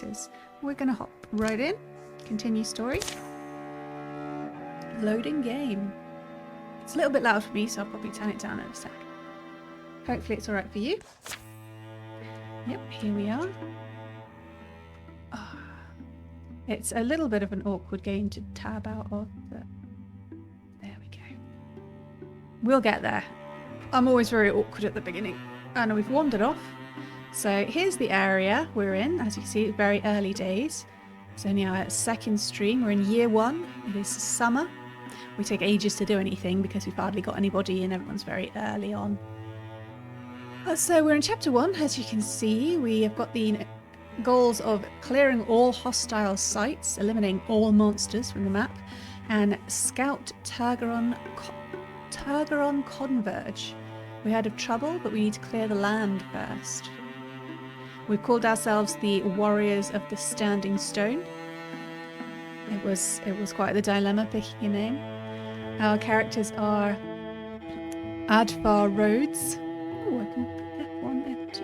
characters. We're going to hop right in. Continue story. Loading game. It's a little bit loud for me, so I'll probably turn it down in a sec. Hopefully it's alright for you. Yep, here we are. Oh, it's a little bit of an awkward game to tab out of, but there we go. We'll get there. I'm always very awkward at the beginning. And we've wandered off. So here's the area we're in. As you can see, very early days. It's only our second stream. We're in year 1. It is summer. We take ages to do anything because we've hardly got anybody and everyone's very early on. So we're in chapter 1. As you can see, we have got the goals of clearing all hostile sites, eliminating all monsters from the map, and scout Tergeron Converge. We heard of trouble, but we need to clear the land first. We've called ourselves the Warriors of the Standing Stone. It was quite the dilemma picking a name. Our characters are Advar Rhodes. Oh, I can put F1, F2.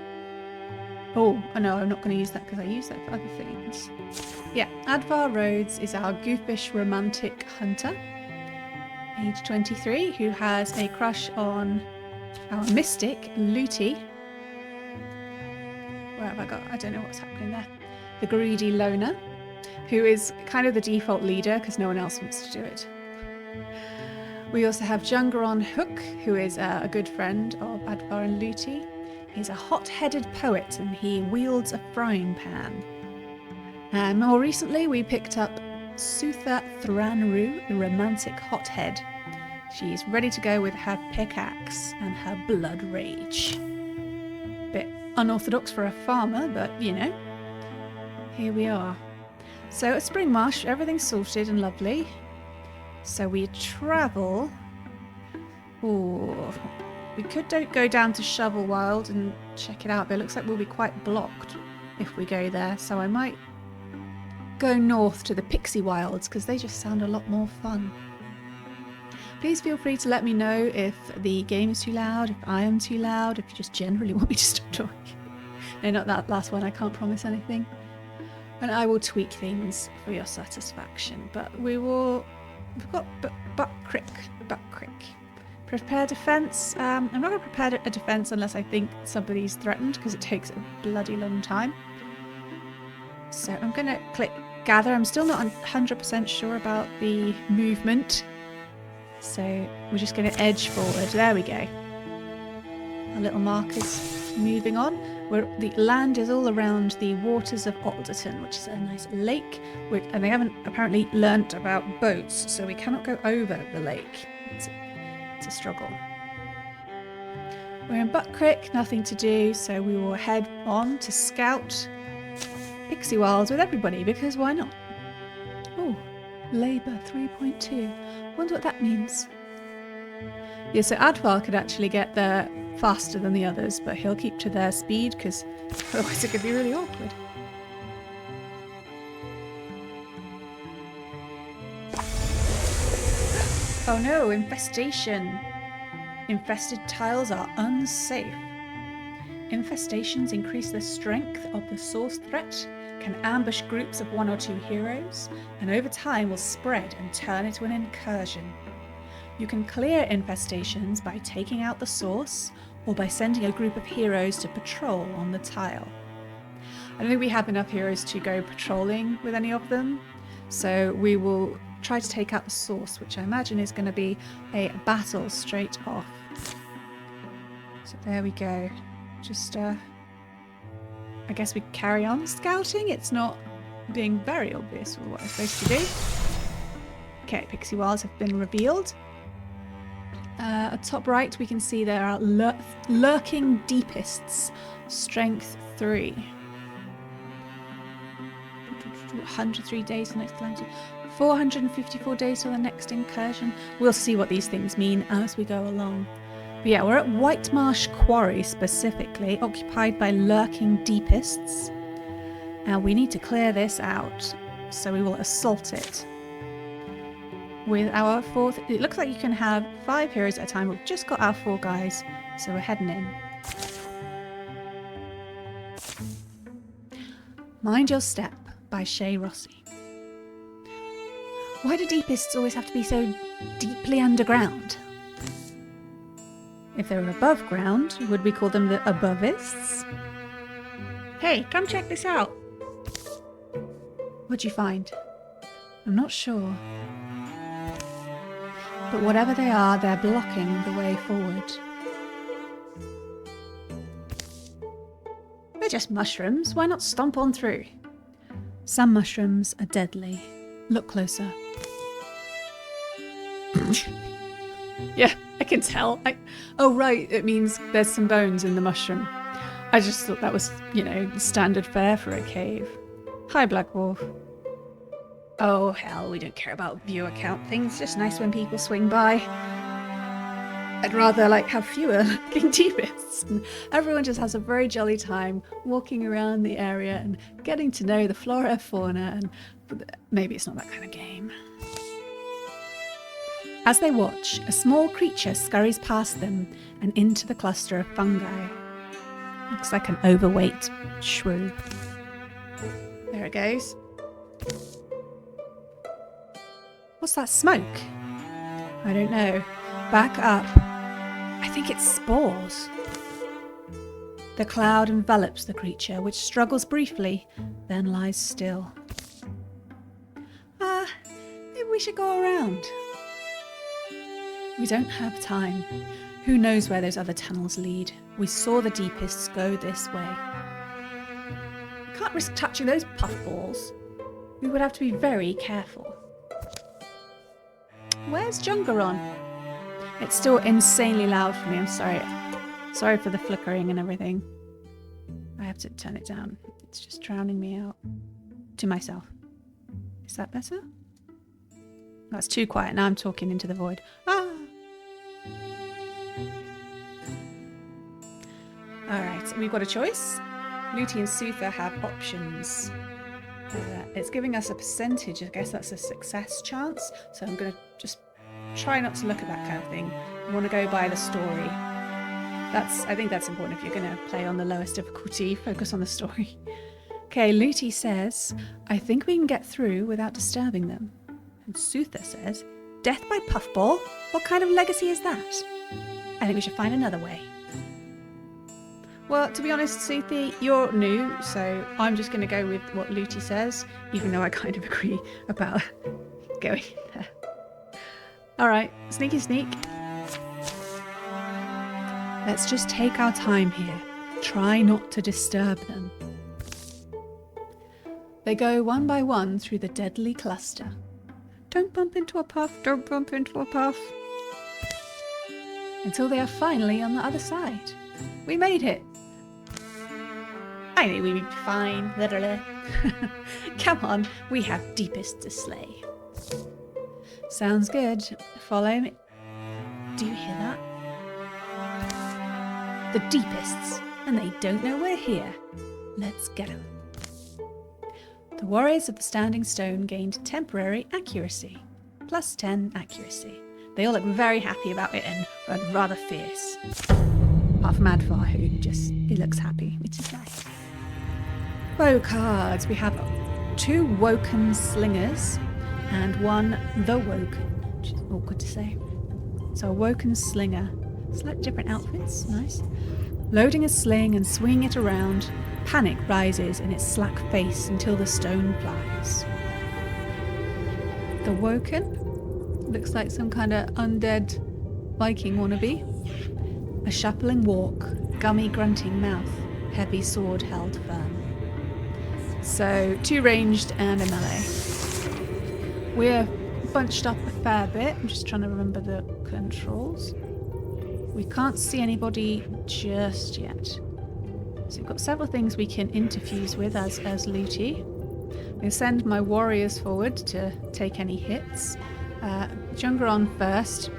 Oh, no, I'm not going to use that because I use that for other things. Yeah, Advar Rhodes is our goofish romantic hunter, age 23, who has a crush on our mystic, Looty. Where have I got? I don't know what's happening there. The greedy loner, who is kind of the default leader because no one else wants to do it. We also have Jungeron Hook, who is a good friend of Advar and Looty. He's a hot-headed poet and he wields a frying pan. And more recently, we picked up Sutha Thranru, the romantic hothead. She's ready to go with her pickaxe and her blood rage. Bit unorthodox for a farmer, but you know, here we are. So at Spring Marsh, everything's sorted and lovely. So we travel. Ooh, we could go down to Shovelwild and check it out, but it looks like we'll be quite blocked if we go there. So I might go north to the Pixie Wilds because they just sound a lot more fun. Please feel free to let me know if the game is too loud, if I am too loud, if you just generally want me to stop talking. No, not that last one, I can't promise anything. And I will tweak things for your satisfaction. But we've got Buck Creek. Prepare defense. I'm not going to prepare a defense unless I think somebody's threatened because it takes a bloody long time. So I'm going to click gather. I'm still not 100% sure about the movement. So we're just going to edge forward. There we go. Our little markers moving on. The land is all around the waters of Alderton, which is a nice lake. And they haven't apparently learnt about boats, so we cannot go over the lake. It's a struggle. We're in Buck Creek, nothing to do, so we will head on to scout Pixie Wilds with everybody, because why not? Oh, Labour 3.2. Wonder what that means. Yeah, so Advar could actually get there faster than the others, but he'll keep to their speed because otherwise it could be really awkward. Oh no, infestation. Infested tiles are unsafe. Infestations increase the strength of the source threat, can ambush groups of 1 or 2 heroes, and over time will spread and turn into an incursion. You can clear infestations by taking out the source, or by sending a group of heroes to patrol on the tile. I don't think we have enough heroes to go patrolling with any of them, so we will try to take out the source, which I imagine is going to be a battle straight off. So there we go. Just, I guess we carry on scouting. It's not being very obvious for what I'm supposed to do. Okay, Pixie Wilds have been revealed. At top right, we can see there are lurking deepists, strength 3. 103 days to the next calamity. 454 days to the next incursion. We'll see what these things mean as we go along. But yeah, we're at White Marsh Quarry specifically, occupied by lurking deepists. Now we need to clear this out, so we will assault it. With our 4th, it looks like you can have 5 heroes at a time. We've just got our 4 guys, so we're heading in. Mind Your Step by Shay Rossi. Why do deepists always have to be so deeply underground? If they were above ground, would we call them the abovists? Hey, come check this out. What'd you find? I'm not sure. But whatever they are, they're blocking the way forward. They're just mushrooms. Why not stomp on through? Some mushrooms are deadly. Look closer. Yeah, I can tell. Oh, right. It means there's some bones in the mushroom. I just thought that was, standard fare for a cave. Hi, Black Wolf. Oh, hell, we don't care about viewer count things. Just nice when people swing by. I'd rather, have fewer looking deepists. And everyone just has a very jolly time walking around the area and getting to know the flora, fauna, and maybe it's not that kind of game. As they watch, a small creature scurries past them and into the cluster of fungi. Looks like an overweight shrew. There it goes. What's that smoke? I don't know. Back up. I think it's spores. The cloud envelops the creature, which struggles briefly, then lies still. Maybe we should go around. We don't have time. Who knows where those other tunnels lead? We saw the deepists go this way. Can't risk touching those puffballs. We would have to be very careful. Where's Jungaron? It's still insanely loud for me, I'm sorry. Sorry for the flickering and everything. I have to turn it down. It's just drowning me out. To myself. Is that better? That's too quiet. Now I'm talking into the void. Alright, we've got a choice. Looty and Sutha have options. It's giving us a percentage. I guess that's a success chance. So I'm going to just try not to look at that kind of thing. I want to go by the story. I think that's important if you're going to play on the lowest difficulty. Focus on the story. Okay, Looty says, I think we can get through without disturbing them. And Sutha says, death by puffball? What kind of legacy is that? I think we should find another way. Well, to be honest, Sutha, you're new, so I'm just going to go with what Looty says, even though I kind of agree about going there. Alright, sneaky sneak. Let's just take our time here. Try not to disturb them. They go one by one through the deadly cluster. Don't bump into a puff, don't bump into a puff. Until they are finally on the other side. We made it. I knew we'd be fine, literally. Come on, we have deepists to slay. Sounds good. Follow me. Do you hear that? The deepists, and they don't know we're here. Let's get them. The warriors of the Standing Stone gained temporary accuracy. Plus 10 accuracy. They all look very happy about it and rather fierce. Apart from Advar, who he looks happy, which is nice. Woe cards. We have 2 Woken Slingers and 1 The Woken, which is awkward to say. So a Woken Slinger. Select different outfits. Nice. Loading a sling and swinging it around, panic rises in its slack face until the stone flies. The Woken looks like some kind of undead Viking wannabe. A shuffling walk, gummy grunting mouth, heavy sword held firm. So 2 ranged and a melee. We're bunched up a fair bit. I'm just trying to remember the controls. We can't see anybody just yet. So we've got several things we can interfuse with as Looty. I'm going to send my warriors forward to take any hits. Jungaron first,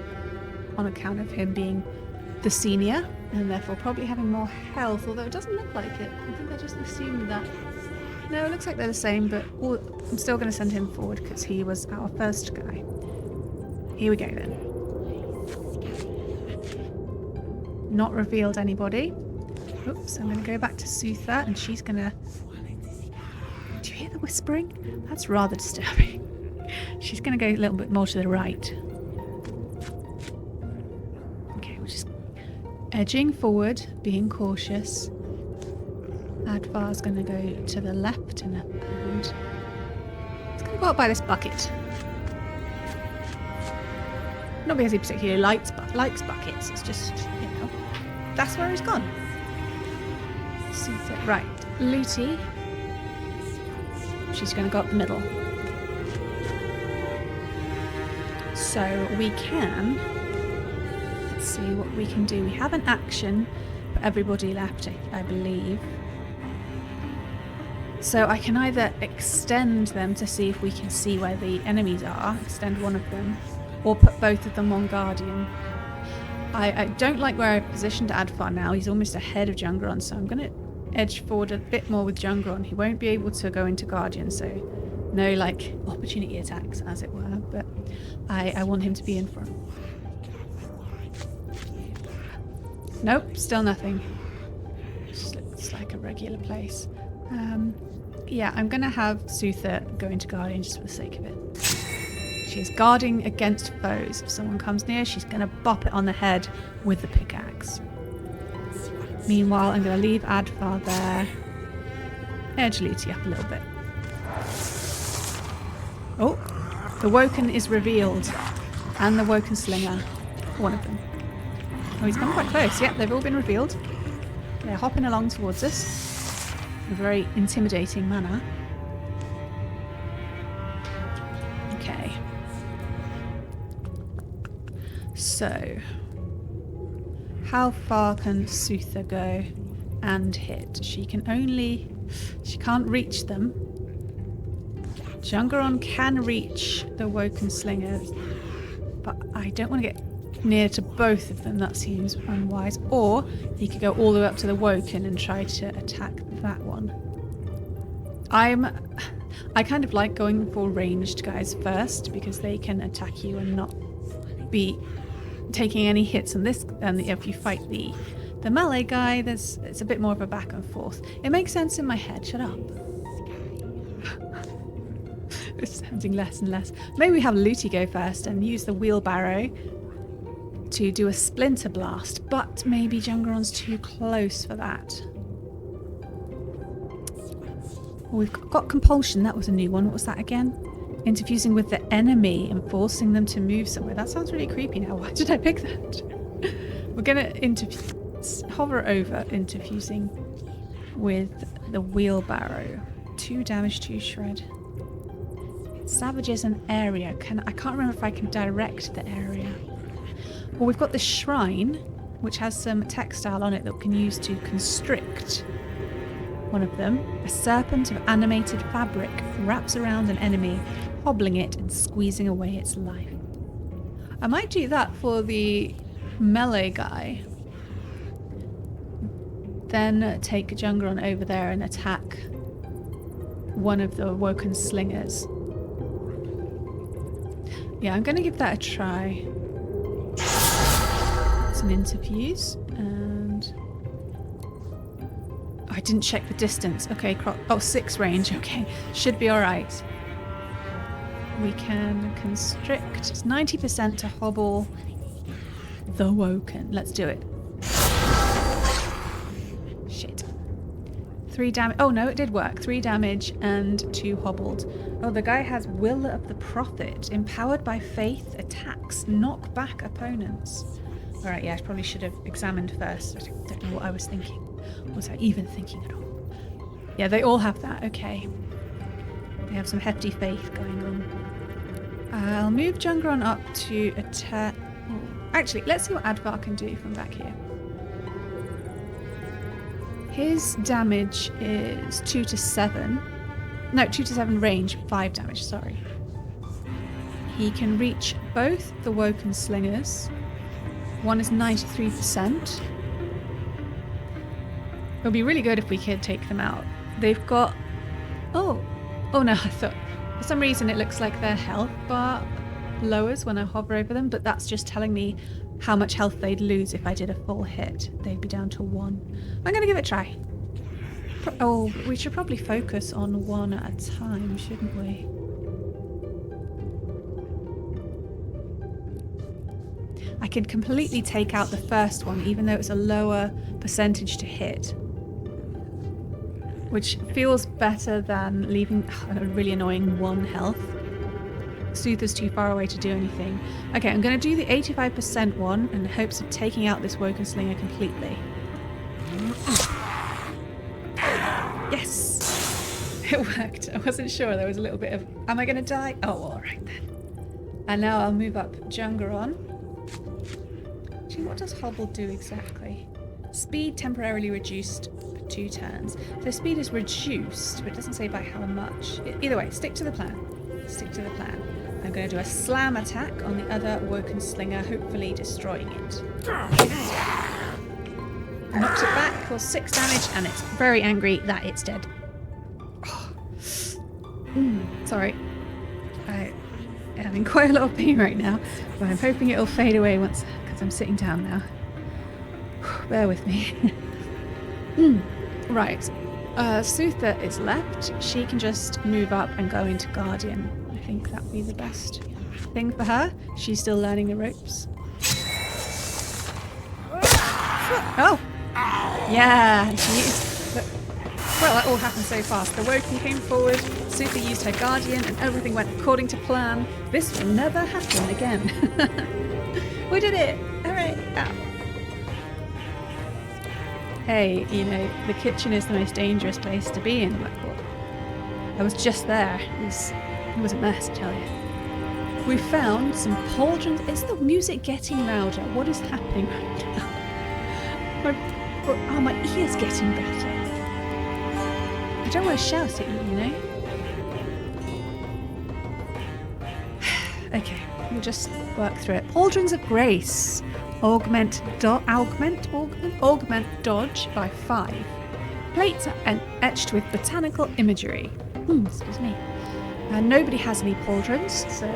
on account of him being the senior, and therefore probably having more health, although it doesn't look like it. I think I just assumed that. No, it looks like they're the same, but I'm still going to send him forward because he was our first guy. Here we go then. Not revealed anybody. Oops, I'm going to go back to Sutha, and she's going to whispering? That's rather disturbing. She's going to go a little bit more to the right. Okay, we're just edging forward, being cautious. Advar's going to go to the left and it's going to go up by this bucket. Not because he particularly likes buckets, it's just, you know, that's where he's gone. Right, Looty. She's going to go up the middle. So we can, let's see what we can do. We have an action for everybody left, I believe. So I can either extend them to see if we can see where the enemies are, extend one of them, or put both of them on Guardian. I don't like where I've positioned Advar now. He's almost ahead of Jungron, so I'm going to edge forward a bit more with Jungron. He won't be able to go into Guardian, so no like opportunity attacks, as it were, but I want him to be in front. Nope, still nothing. Just looks like a regular place. Yeah, I'm going to have Sutha go into Guardian just for the sake of it. She is guarding against foes. If someone comes near, she's going to bop it on the head with the pickaxe. Meanwhile, I'm going to leave Advar there. Edge Looty up a little bit. Oh, the Woken is revealed. And the Woken Slinger. One of them. Oh, he's come quite close. Yep, they've all been revealed. They're hopping along towards us in a very intimidating manner. Okay. So, how far can Sutha go and hit? She can't reach them. Jungron can reach the Woken Slingers, but I don't want to get near to both of them. That seems unwise. Or he could go all the way up to the Woken and try to attack that one. I kind of like going for ranged guys first because they can attack you and not be taking any hits on this. And if you fight the melee guy, it's a bit more of a back and forth. It makes sense in my head. Shut up. It's sounding less and less. Maybe we have Looty go first and use the wheelbarrow to do a splinter blast, but maybe Jungron's too close for that. Well, we've got compulsion. That was a new one. What was that again? Interfusing with the enemy and forcing them to move somewhere. That sounds really creepy now. Why did I pick that? We're going to hover over interfusing with the wheelbarrow. 2 damage, 2 shred. It savages an area. I can't remember if I can direct the area. Well, we've got the shrine, which has some textile on it that we can use to constrict one of them. A serpent of animated fabric wraps around an enemy, hobbling it and squeezing away its life. I might do that for the melee guy. Then take Jungron over there and attack one of the Woken Slingers. Yeah, I'm going to give that a try. It's an interfuse, and I didn't check the distance. Okay, 6 range. Okay, should be all right. We can constrict. It's 90% to hobble the Woken. Let's do it. Shit. 3 damage. Oh no, it did work. 3 damage and 2 hobbled. Oh, the guy has Will of the Prophet. Empowered by faith, attacks knock back opponents. Alright, yeah, I probably should have examined first. I don't know what I was thinking. Was I even thinking at all? Yeah, they all have that. Okay. They have some hefty faith going on. I'll move Jungron up to attack. Actually, let's see what Advar can do from back here. His damage is 2 to 7. No, 2 to 7 range, 5 damage, sorry. He can reach both the Woken Slingers. One is 93%. It would be really good if we could take them out. They've got... Oh no, I thought... For some reason it looks like their health bar lowers when I hover over them, but that's just telling me how much health they'd lose if I did a full hit. They'd be down to 1. I'm going to give it a try. Oh, we should probably focus on one at a time, shouldn't we? I can completely take out the first one, even though it's a lower percentage to hit. Which feels better than leaving a really annoying 1 health. Soother's too far away to do anything. Okay, I'm going to do the 85% one in hopes of taking out this Woken Slinger completely. Yes! It worked. I wasn't sure. There was a little bit of, am I going to die? Oh, alright then. And now I'll move up Jungeron. Actually, what does Hobble do exactly? Speed temporarily reduced for 2 turns. So speed is reduced, but it doesn't say by how much. Either way, stick to the plan. Stick to the plan. I'm going to do a slam attack on the other Woken Slinger, hopefully destroying it. Knocks it back, causes 6 damage, and it's very angry that it's dead. Oh. Sorry. I am in quite a lot of pain right now, but I'm hoping it'll fade away once, because I'm sitting down now. Bear with me. Right. Soother is left. She can just move up and go into Guardian. I think that would be the best thing for her. She's still learning the ropes. Oh! Yeah! Well, that all happened so fast. The Woken came forward, Soother used her Guardian, and everything went according to plan. This will never happen again. We did it! Hooray! Ow. Hey, you know, the kitchen is the most dangerous place to be in Blackpool. I was just there. It was a mess, I tell you. We found some pauldrons. Is the music getting louder? What is happening right now? My ear's getting better. I don't want to shout at you, you know? Okay, we'll just work through it. Pauldrons of Grace. Augment dodge by 5. Plates are etched with botanical imagery. Excuse me. And nobody has any pauldrons, so...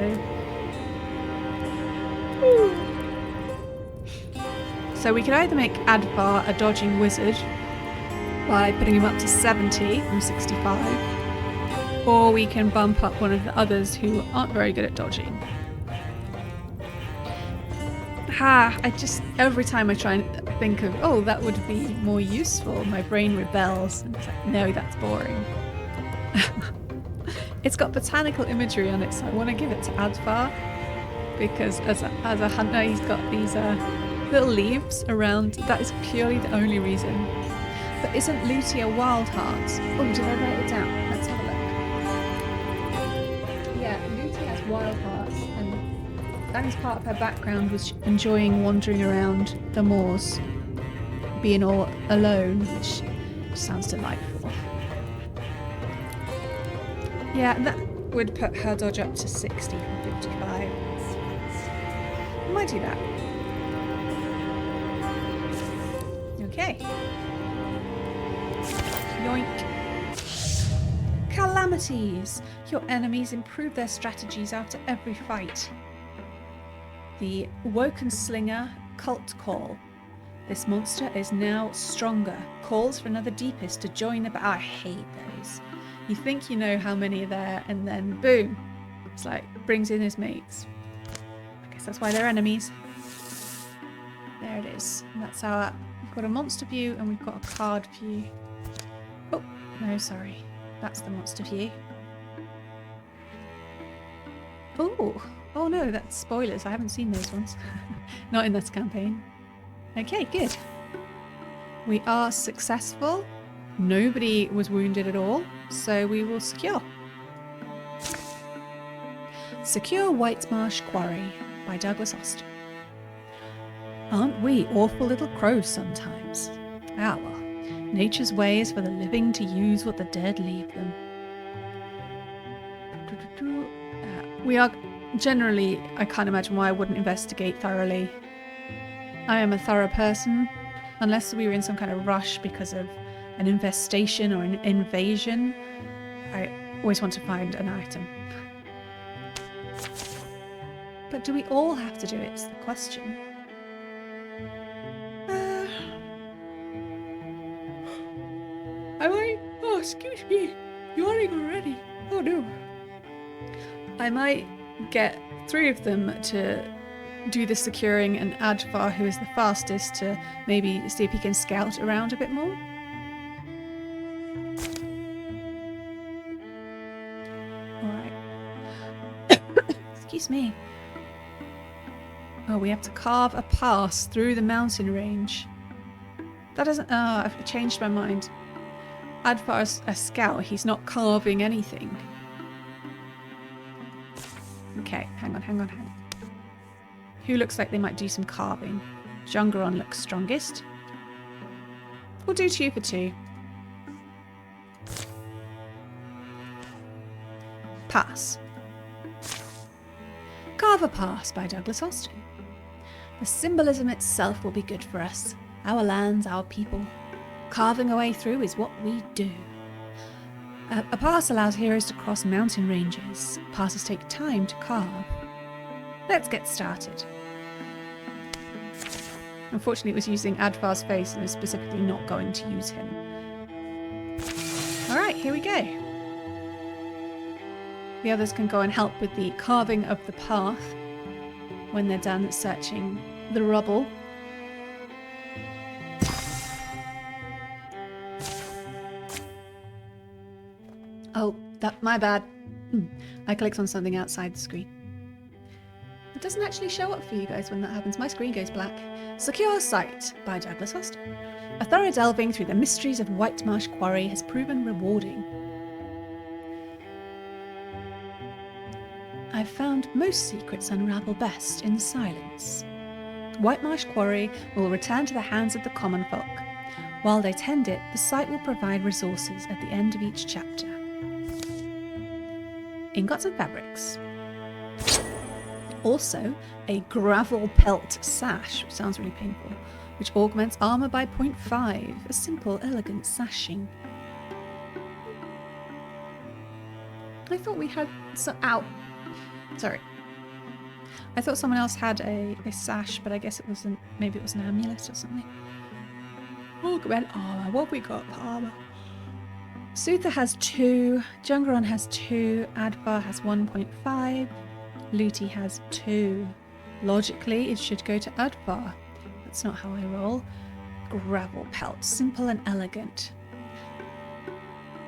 So we could either make Advar a dodging wizard by putting him up to 70 from 65, or we can bump up one of the others who aren't very good at dodging. Every time I try and think of, oh, that would be more useful, my brain rebels. And it's like, no, that's boring. It's got botanical imagery on it, so I want to give it to Advar, because as a hunter, he's got these little leaves around. That is purely the only reason. But isn't Lutia Wild Heart? Oh, did I write it down? Let's have a look. Yeah, Lutia has Wild Hearts, and that is part of her background, was enjoying wandering around the moors, being all alone, which sounds delightful. Yeah, that would put her dodge up to 60 from 55. I might do that. Okay. Yoink. Calamities! Your enemies improve their strategies after every fight. The Woken Slinger Cult Call. This monster is now stronger. Calls for another Deepest to join the battle. I hate those. You think you know how many are there, and then boom. It's like, brings in his mates. I guess that's why they're enemies. There it is. And that's our... We've got a monster view, and we've got a card view. Oh, no, sorry. That's the monster view. Oh no, that's spoilers. I haven't seen those ones. Not in this campaign. Okay, good. We are successful. Nobody was wounded at all, so we will secure. Secure Whitemarsh Quarry by Douglas Austen. Aren't we awful little crows sometimes? Ah well, nature's way is for the living to use what the dead leave them. We are generally, I can't imagine why I wouldn't investigate thoroughly. I am a thorough person, unless we were in some kind of rush because of an infestation or an invasion. I always want to find an item. But do we all have to do it, is the question. I won't excuse me. Yawning already. Oh no. I might get 3 of them to do the securing and Advar, who is the fastest, to maybe see if he can scout around a bit more. Alright. Excuse me. Oh, we have to carve a pass through the mountain range. That doesn't... Oh, I've changed my mind. Advar's a scout. He's not carving anything. Okay, hang on. Who looks like they might do some carving? Jungeron looks strongest. We'll do 2 for 2. Pass. Carve a pass by Douglas Austin. The symbolism itself will be good for us. Our lands, our people. Carving a way through is what we do. A pass allows heroes to cross mountain ranges. Passes take time to carve. Let's get started. Unfortunately, it was using Advar's face and was specifically not going to use him. Alright, here we go. The others can go and help with the carving of the path when they're done searching the rubble. Oh, my bad. I clicked on something outside the screen. It doesn't actually show up for you guys when that happens. My screen goes black. Secure Sight by Douglas Austin. A thorough delving through the mysteries of Whitemarsh Quarry has proven rewarding. I've found most secrets unravel best in silence. Whitemarsh Quarry will return to the hands of the common folk. While they tend it, the site will provide resources at the end of each chapter. Ingots and fabrics. Also, a gravel pelt sash, which sounds really painful, which augments armor by 0.5. A simple, elegant sashing. I thought we had some... Ow! Sorry. I thought someone else had a sash, but I guess it wasn't. Maybe it was an amulet or something. Augment armor. What have we got for armor? Suther has 2, Jungeron has 2, Advar has 1.5, Luti has 2. Logically, it should go to Advar. That's not how I roll. Gravel pelt. Simple and elegant.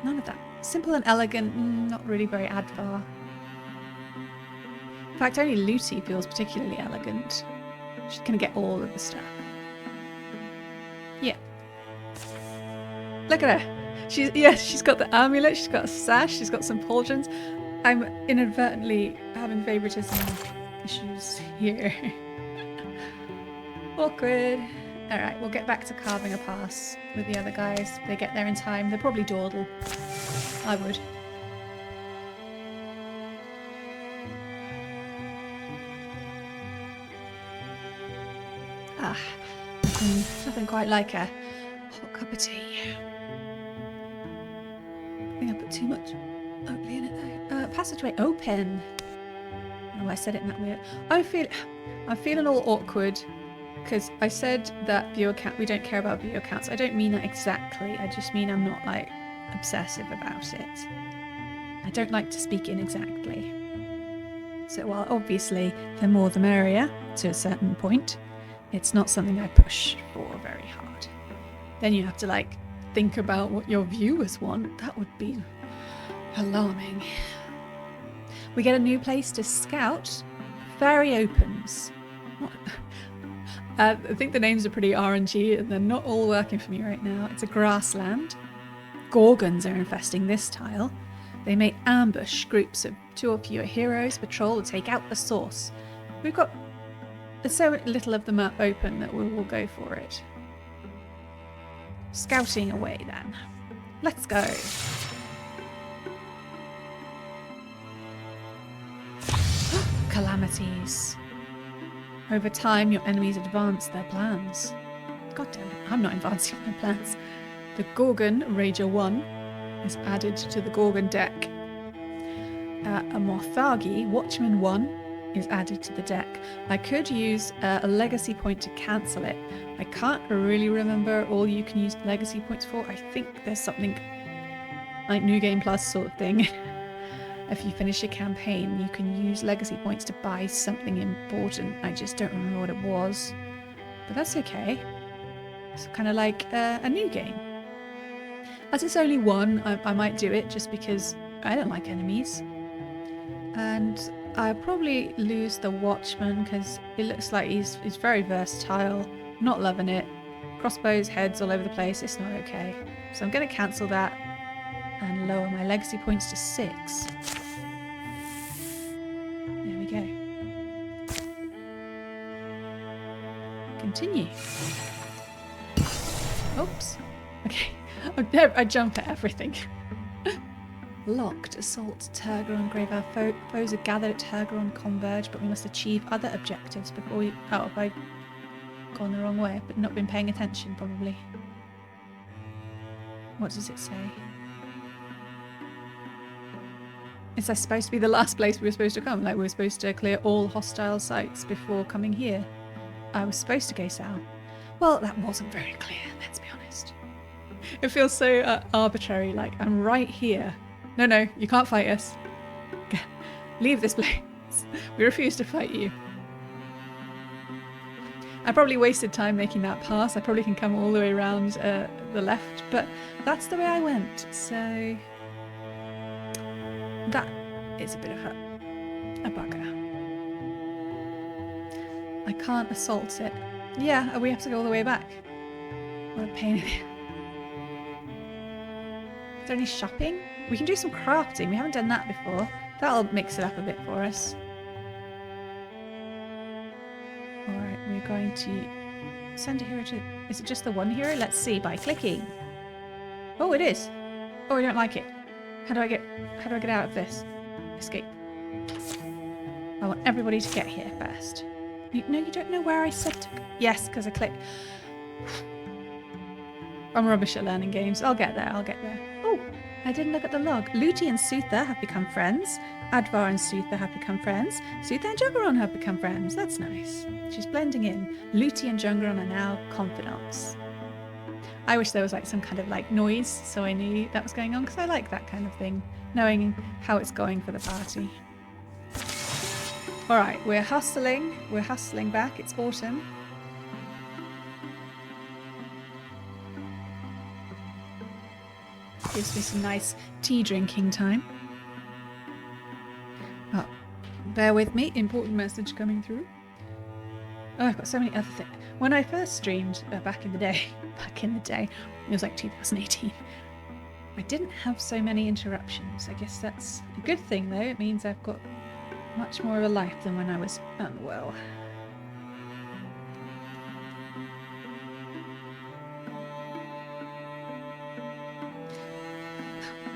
None of that. Simple and elegant, not really very Advar. In fact, only Luti feels particularly elegant. She's going to get all of the stuff. Yeah. Look at her. She's got the amulet, she's got a sash, she's got some pauldrons. I'm inadvertently having favoritism issues here. Awkward. Alright, we'll get back to carving a pass with the other guys. If they get there in time, they'll probably dawdle. I would. Ah, nothing quite like a hot cup of tea. I think I put too much oatly in it though. Passageway open. Oh, I said it in that weird. I'm feeling all awkward because I said that viewer count. We don't care about viewer counts. I don't mean that exactly. I just mean I'm not like obsessive about it. I don't like to speak inexactly. So while obviously the more the merrier to a certain point, it's not something I push for very hard. Then you have to like think about what your viewers want. That would be alarming. We get a new place to scout. Fairy opens. I think the names are pretty RNG and they're not all working for me right now. It's a grassland. Gorgons are infesting this tile. They may ambush groups of 2 or fewer heroes. Patrol to take out the source. We've got so little of the map open that we will go for it. Scouting away then. Let's go. Calamities. Over time, your enemies advance their plans. God damn it, I'm not advancing my plans. The Gorgon Rager 1 is added to the Gorgon deck. A Morthagi Watchman 1 is added to the deck. I could use a legacy point to cancel it. I can't really remember all you can use legacy points for. I think there's something like New Game Plus sort of thing. If you finish a campaign, you can use legacy points to buy something important. I just don't remember what it was, but that's okay. It's kind of like a new game. As it's only one, I might do it just because I don't like enemies. And I'll probably lose the Watchman because it looks like he's very versatile. Not loving it. Crossbows, heads all over the place. It's not okay. So I'm going to cancel that and lower my legacy points to 6. There we go. Continue. Oops. Okay. I jump at everything. Locked. Assault Tergoron Graveyard. Foes are gathered at Tergoron converge, but we must achieve other objectives before we... Oh, have I gone the wrong way? But not been paying attention, probably. What does it say? Is that supposed to be the last place we were supposed to come? Like we were supposed to clear all hostile sites before coming here? I was supposed to go south. Well, that wasn't very clear, let's be honest. It feels so arbitrary, like I'm right here. No, you can't fight us. Leave this place. We refuse to fight you. I probably wasted time making that pass. I probably can come all the way around the left, but that's the way I went, so... That is a bit of a bugger. I can't assault it. Yeah, we have to go all the way back. What a pain in it. Is there any shopping? We can do some crafting. We haven't done that before. That'll mix it up a bit for us. Alright, we're going to send a hero to... Is it just the one hero? Let's see by clicking. Oh, it is. Oh, I don't like it. How do I get out of this? Escape. I want everybody to get here first. No, you don't know where I said to go. Yes, because I clicked. I'm rubbish at learning games. I'll get there. Oh, I didn't look at the log. Luti and Sutha have become friends. Advar and Sutha have become friends. Sutha and Jungaron have become friends. That's nice. She's blending in. Luti and Jungaron are now confidants. I wish there was like some kind of like noise so I knew that was going on, because I like that kind of thing, knowing how it's going for the party. Alright, we're hustling back. It's autumn. Gives me some nice tea drinking time. Oh, bear with me, important message coming through. Oh, I've got so many other things. When I first streamed back in the day, it was like 2018, I didn't have so many interruptions. I guess that's a good thing though. It means I've got much more of a life than when I was unwell.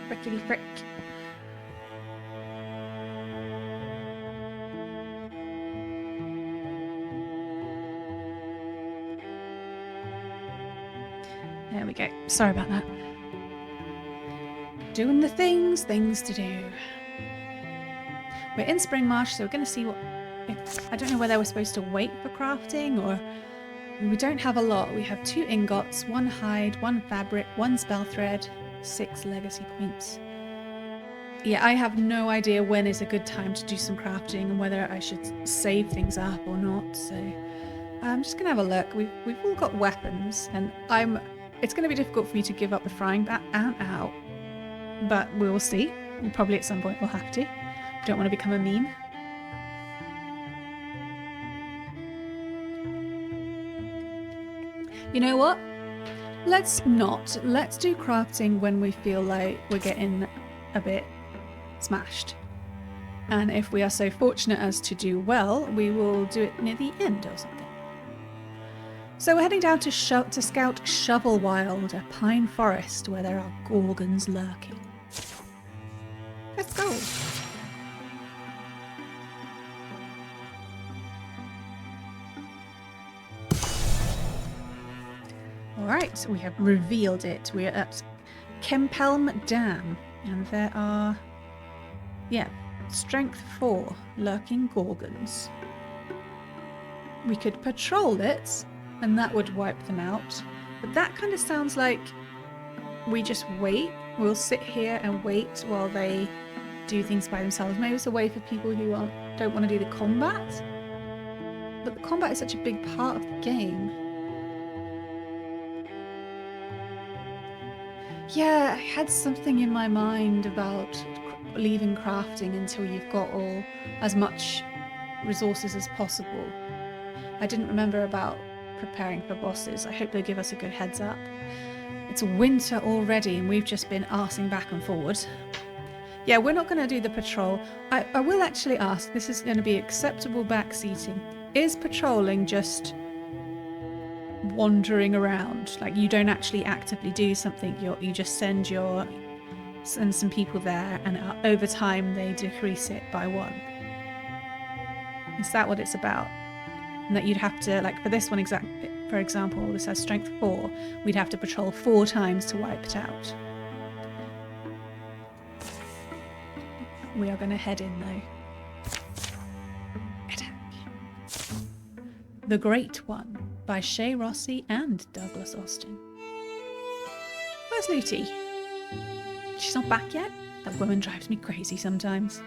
Frickety frick. There we go. Sorry about that. Doing the things to do. We're in Spring Marsh, so we're going to see what... I don't know whether we're supposed to wait for crafting, or... We don't have a lot. We have 2 ingots, 1 hide, 1 fabric, 1 spell thread, 6 legacy points. Yeah, I have no idea when is a good time to do some crafting and whether I should save things up or not, so... I'm just going to have a look. We've all got weapons, and it's going to be difficult for me to give up the frying pan out, but we will see. Probably at some point we'll have to. Don't want to become a meme. You know what? Let's not. Let's do crafting when we feel like we're getting a bit smashed. And if we are so fortunate as to do well, we will do it near the end or something. So we're heading down to scout Shovelwild, a pine forest where there are gorgons lurking. Let's go. Alright, we have revealed it. We are at Kempelm Dam, and there are, strength 4 lurking gorgons. We could patrol it, and that would wipe them out, but that kind of sounds like we just wait We'll sit here and wait while they do things by themselves. Maybe it's a way for people who don't want to do the combat. But the combat is such a big part of the game. Yeah, I had something in my mind about leaving crafting until you've got as much resources as possible. I didn't remember about preparing for bosses. I hope they'll give us a good heads up. It's winter already and we've just been arsing back and forward. Yeah, we're not going to do the patrol. I will actually ask, this is going to be acceptable backseating. Is patrolling just wandering around? Like you don't actually actively do something, you just send some people there and over time they decrease it by 1. Is that what it's about? And that you'd have to, like for this one for example, this has strength 4, we'd have to patrol 4 times to wipe it out. We are going to head in though. Attack. The Great One by Shay Rossi and Douglas Austin. Where's Looty? She's not back yet? That woman drives me crazy sometimes.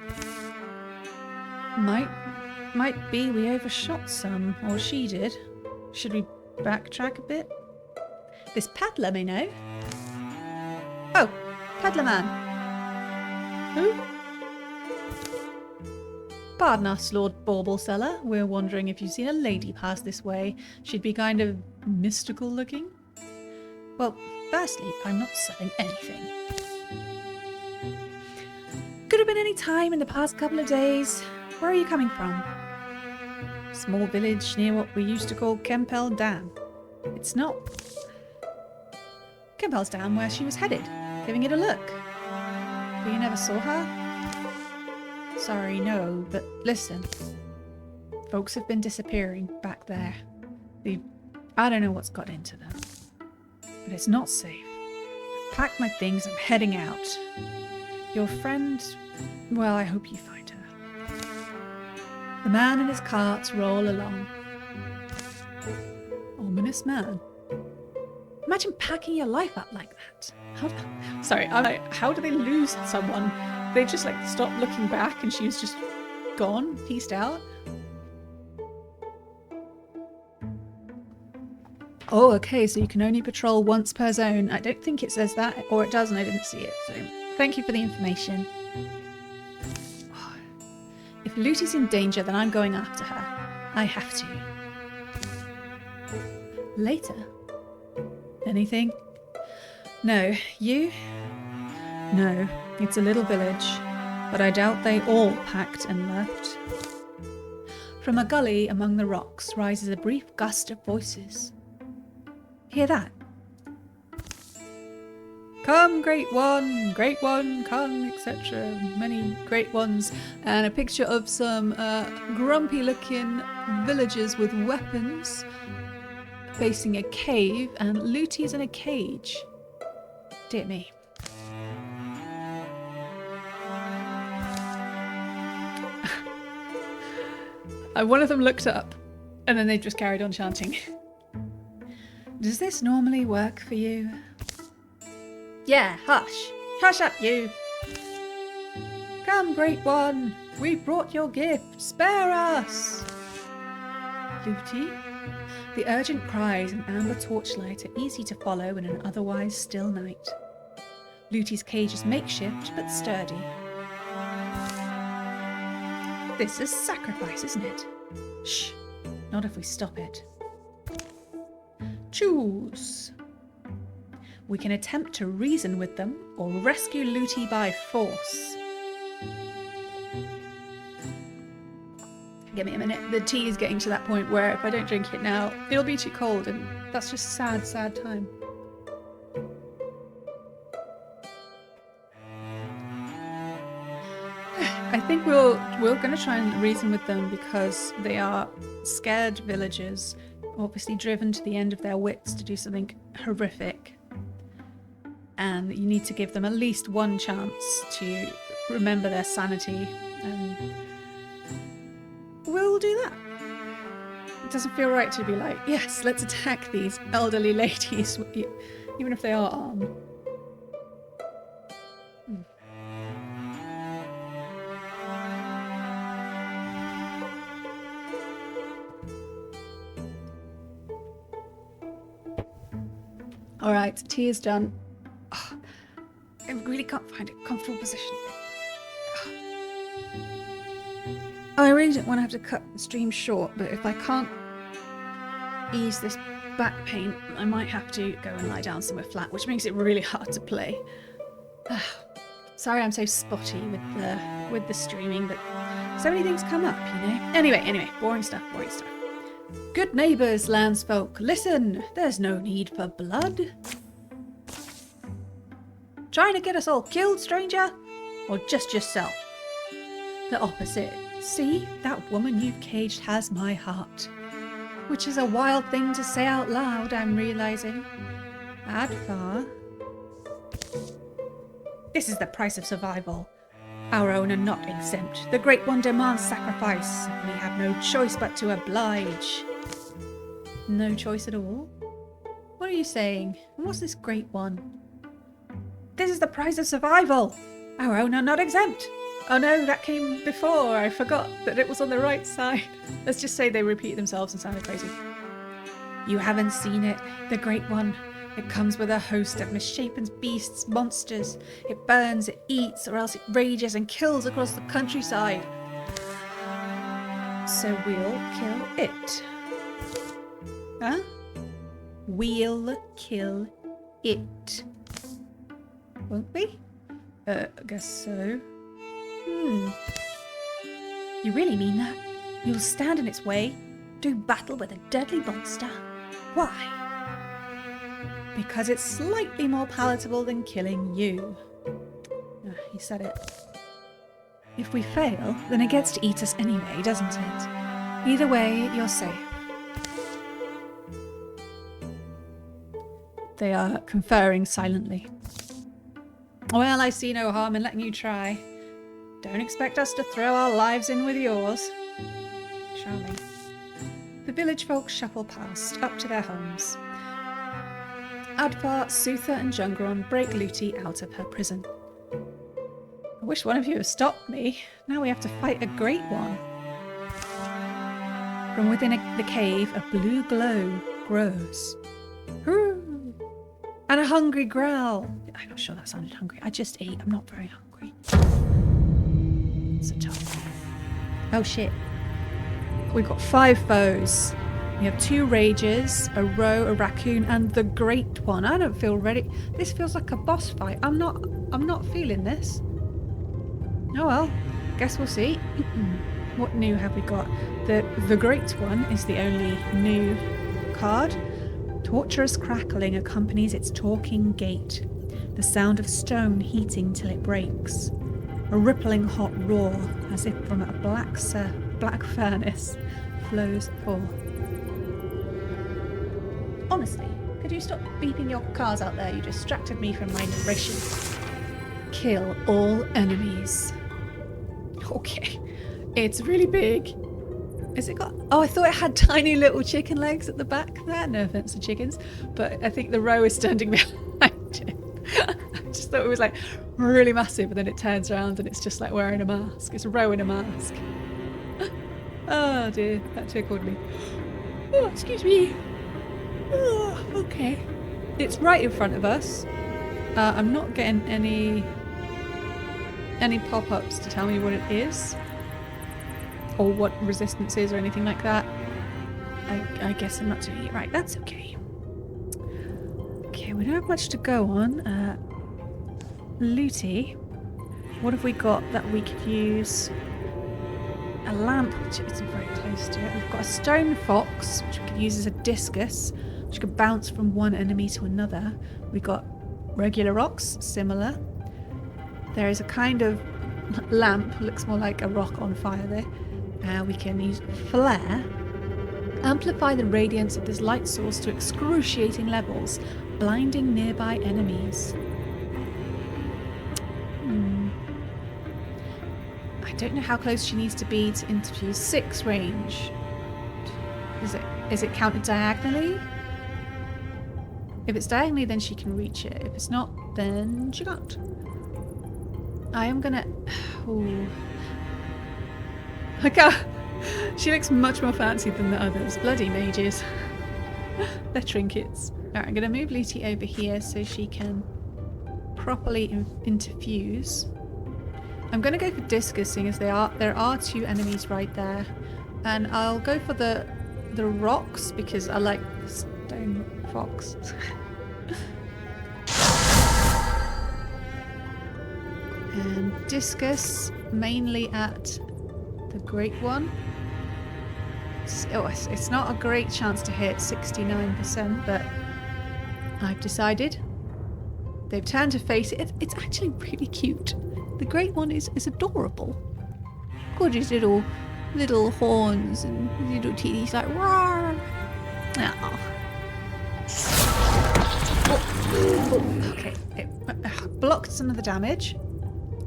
Might be we overshot some, or she did. Should we backtrack a bit? This peddler may know. Oh, peddler man. Who? Pardon us, Lord Bauble-seller. We're wondering if you've seen a lady pass this way. She'd be kind of mystical looking. Well, firstly, I'm not selling anything. Could have been any time in the past couple of days. Where are you coming from? Small village near what we used to call Kempel Dam. It's not. Kempel's Dam, where she was headed, giving it a look. But you never saw her? Sorry, no, but listen. Folks have been disappearing back there. I don't know what's got into them. But it's not safe. I've packed my things, I'm heading out. Your friend, well, I hope you find her. The man and his carts roll along. Ominous man. Imagine packing your life up like that. How do they lose someone? They just like stopped looking back and she was just gone, pieced out. Oh, okay, so you can only patrol once per zone. I don't think it says that, or it does and I didn't see it, so thank you for the information. If Lucy's in danger, then I'm going after her. I have to. Later. Anything? No. You? No. It's a little village, but I doubt they all packed and left. From a gully among the rocks rises a brief gust of voices. Hear that? Come, great one, come, etc. Many great ones. And a picture of some grumpy-looking villagers with weapons facing a cave, and Looty's in a cage. Dear me. One of them looked up, and then they just carried on chanting. Does this normally work for you? Yeah, hush. Hush up, you. Come, great one. We've brought your gift. Spare us. Looty? The urgent cries and amber torchlight are easy to follow in an otherwise still night. Looty's cage is makeshift but sturdy. This is sacrifice, isn't it? Shh. Not if we stop it. Choose. We can attempt to reason with them or rescue Looty by force. Give me a minute. The tea is getting to that point where if I don't drink it now, it'll be too cold, and that's just sad, sad time. I think we're going to try and reason with them because they are scared villagers, obviously driven to the end of their wits to do something horrific. And you need to give them at least one chance to remember their sanity, and we'll do that. It doesn't feel right to be like, yes, let's attack these elderly ladies, even if they are armed. Alright, tea is done. Oh, I really can't find a comfortable position. I really don't want to have to cut the stream short, but if I can't ease this back pain, I might have to go and lie down somewhere flat, which makes it really hard to play. Sorry I'm so spotty with the streaming, but so many things come up, you know? Anyway, boring stuff. Good neighbours, landsfolk, listen! There's no need for blood. Trying to get us all killed, stranger? Or just yourself? The opposite. See, that woman you've caged has my heart. Which is a wild thing to say out loud, I'm realising. Advar. This is the price of survival. Our own are not exempt. The Great One demands sacrifice. We have no choice but to oblige. No choice at all? What are you saying? What's this Great One? This is the price of survival. Our own are not exempt. Oh no, that came before. I forgot that it was on the right side. Let's just say they repeat themselves and sounded crazy. You haven't seen it. The Great One. It comes with a host of misshapen beasts, monsters. It burns, it eats, or else it rages and kills across the countryside. So we'll kill it. Huh? We'll kill it. Won't we? I guess so. You really mean that? You'll stand in its way? Do battle with a deadly monster? Why? Because it's slightly more palatable than killing you. He said it. If we fail, then it gets to eat us anyway, doesn't it? Either way, you're safe. They are conferring silently. Well, I see no harm in letting you try. Don't expect us to throw our lives in with yours. Charming. The village folk shuffle past, up to their homes. Advar, Sutha and Jungron break Luti out of her prison. I wish one of you had stopped me. Now we have to fight a great one. From within the cave, a blue glow grows. Hoo! And a hungry growl. I'm not sure that sounded hungry. I just ate. I'm not very hungry. It's a tough. Oh shit. We've got 5 foes. We have 2 rages, a roe, a raccoon, and the Great One. I don't feel ready. This feels like a boss fight. I'm not feeling this. Oh well, guess we'll see. What new have we got? The Great One is the only new card. Torturous crackling accompanies its talking gait. The sound of stone heating till it breaks. A rippling hot roar, as if from a black furnace, flows forth. Honestly, could you stop beeping your cars out there? You distracted me from my narration. Kill all enemies. Okay. It's really big. Has it got... Oh, I thought it had tiny little chicken legs at the back there. No offense to chickens. But I think the row is standing behind it. I just thought it was like really massive, and then it turns around and it's just like wearing a mask. It's a row in a mask. Oh dear, that tickled me. Oh, excuse me. Oh, okay. It's right in front of us. I'm not getting any pop-ups to tell me what it is. Or what resistance is or anything like that. I guess I'm not doing it right. That's okay. Okay, we don't have much to go on. Luti. What have we got that we could use? A lamp, which isn't very close to it. We've got a stone fox, which we could use as a discus, which could bounce from one enemy to another. We've got regular rocks, similar. There is a kind of lamp, looks more like a rock on fire there. We can use flare. Amplify the radiance of this light source to excruciating levels, blinding nearby enemies. I don't know how close she needs to be to interview 6 range. Is it counted diagonally? If it's diagonally, then she can reach it. If it's not, then she can't. I am gonna... Ooh. She looks much more fancy than the others. Bloody mages. They're trinkets. Alright, I'm going to move Looty over here so she can properly interfuse. I'm going to go for Discus, seeing as there are 2 enemies right there. And I'll go for the rocks because I like the stone fox. And Discus mainly at the Great One. It's not a great chance to hit, 69%, but I've decided. They've turned to face it. It's actually really cute. The Great One is adorable. Got his little horns and little teeth. He's like, roar. Oh. Oh, okay. It blocked some of the damage.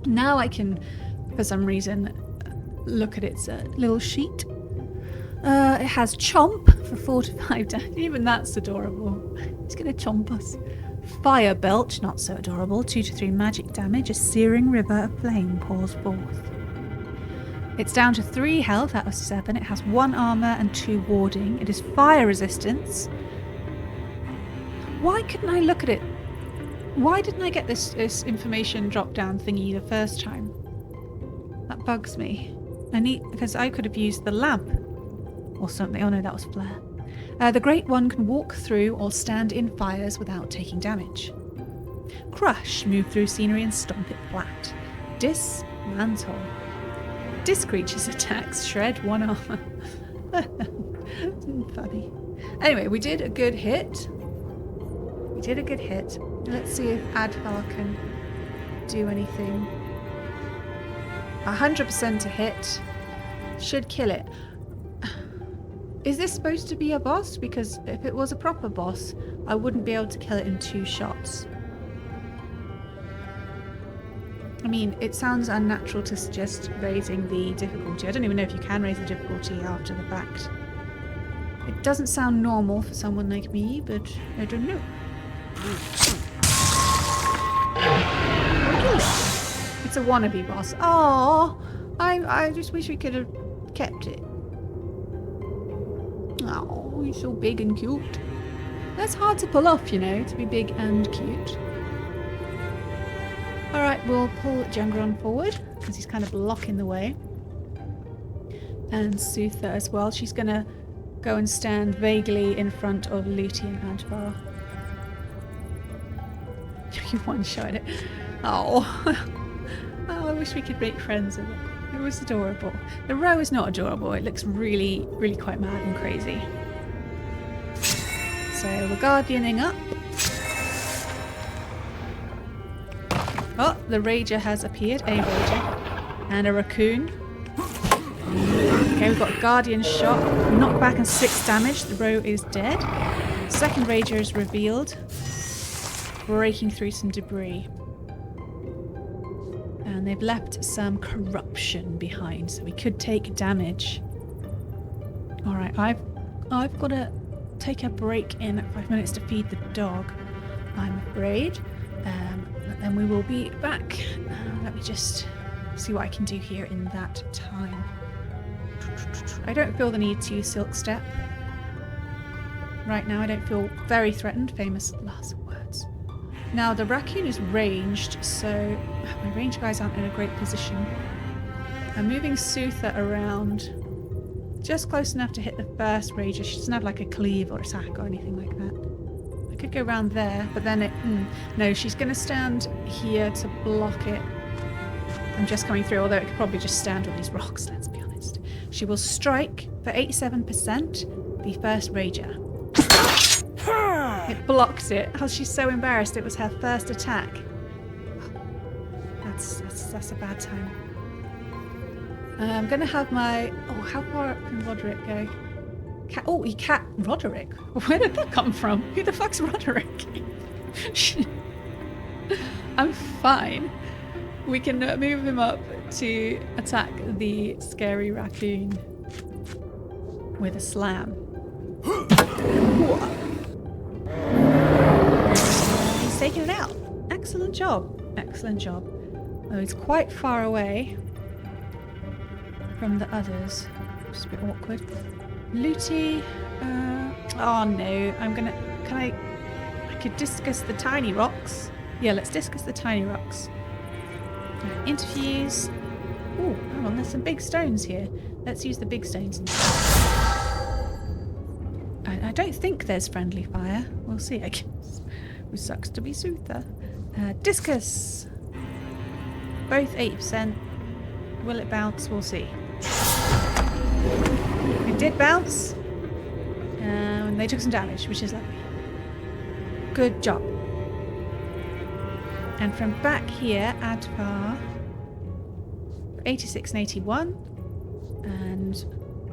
Now I can, for some reason, look at its little sheet. It has Chomp for 4 to 5 damage. Even that's adorable. It's going to chomp us. Fire Belch, not so adorable. 2 to 3 magic damage. A searing river of flame pours forth. It's down to 3 health out of 7. It has 1 armor and 2 warding. It is fire resistance. Why couldn't I look at it? Why didn't I get this information drop down thingy the first time? That bugs me. Because I could have used the lamp or something. Oh no, that was flare. The Great One can walk through or stand in fires without taking damage. Crush, move through scenery and stomp it flat. Dismantle. Disc creatures attacks, shred 1 armor. Funny. Anyway, we did a good hit. Let's see if Advar can do anything. 100% to hit. Should kill it. Is this supposed to be a boss? Because if it was a proper boss, I wouldn't be able to kill it in 2 shots. I mean, it sounds unnatural to suggest raising the difficulty. I don't even know if you can raise the difficulty after the fact. It doesn't sound normal for someone like me, but I don't know. It's a wannabe boss. Oh, I just wish we could have kept it. Oh, he's so big and cute. That's hard to pull off, you know, to be big and cute. Alright, we'll pull Jungron forward, because he's kind of blocking the way. And Sutha as well. She's going to go and stand vaguely in front of Looty and Advar. You one-shot it. Oh. Oh, I wish we could make friends with it. It was adorable. The row is not adorable. It looks really, really quite mad and crazy. So we're guardianing up. Oh, the Rager has appeared. A Rager. And a Raccoon. Okay, we've got a Guardian shot. Knockback and 6 damage. The row is dead. Second Rager is revealed. Breaking through some debris. And they've left some corruption behind, so we could take damage. Alright, I've got to take a break in 5 minutes to feed the dog, I'm afraid. But then we will be back. Let me just see what I can do here in that time. I don't feel the need to use Silk Step. Right now I don't feel very threatened, famous last words. Now the Raccoon is ranged, so my range guys aren't in a great position. I'm moving Sutha around just close enough to hit the first Rager. She doesn't have like a cleave or attack or anything like that. I could go around there, but then no, she's going to stand here to block it. I'm just coming through, although it could probably just stand on these rocks, let's be honest. She will strike for 87% the first Rager. It blocked it. Oh, she's so embarrassed. It was her first attack. That's a bad time. I'm going to have my... Oh, how far up can Roderick go? Roderick? Where did that come from? Who the fuck's Roderick? I'm fine. We can move him up to attack the scary raccoon with a slam. He's taking it out. Excellent job. Excellent job. Oh, he's quite far away from the others. Just a bit awkward. Looty. Oh no. Can I could discuss the tiny rocks. Yeah, let's discuss the tiny rocks. Interviews. Oh, hang on, there's some big stones here. Let's use the big stones instead. I don't think there's friendly fire. We'll see, I guess. Which sucks to be Soother. Discus. Both 80%. Will it bounce? We'll see. It did bounce. And they took some damage, which is lovely. Good job. And from back here, Advar. 86 and 81. And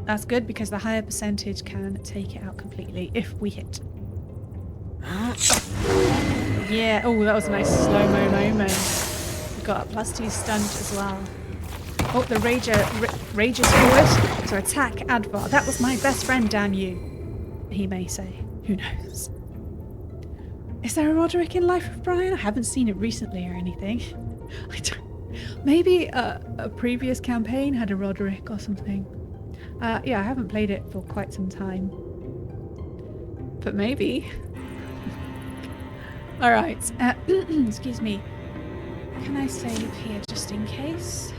that's good because the higher percentage can take it out completely if we hit. Yeah, oh, that was a nice slow-mo moment. We got a +2 stunt as well. Oh, the rages forward. So attack Advar. That was my best friend, damn you. He may say. Who knows? Is there a Roderick in Life of Brian? I haven't seen it recently or anything. I don't. Maybe a previous campaign had a Roderick or something. Yeah, I haven't played it for quite some time. But maybe. Alright. Excuse me. Can I save here just in case?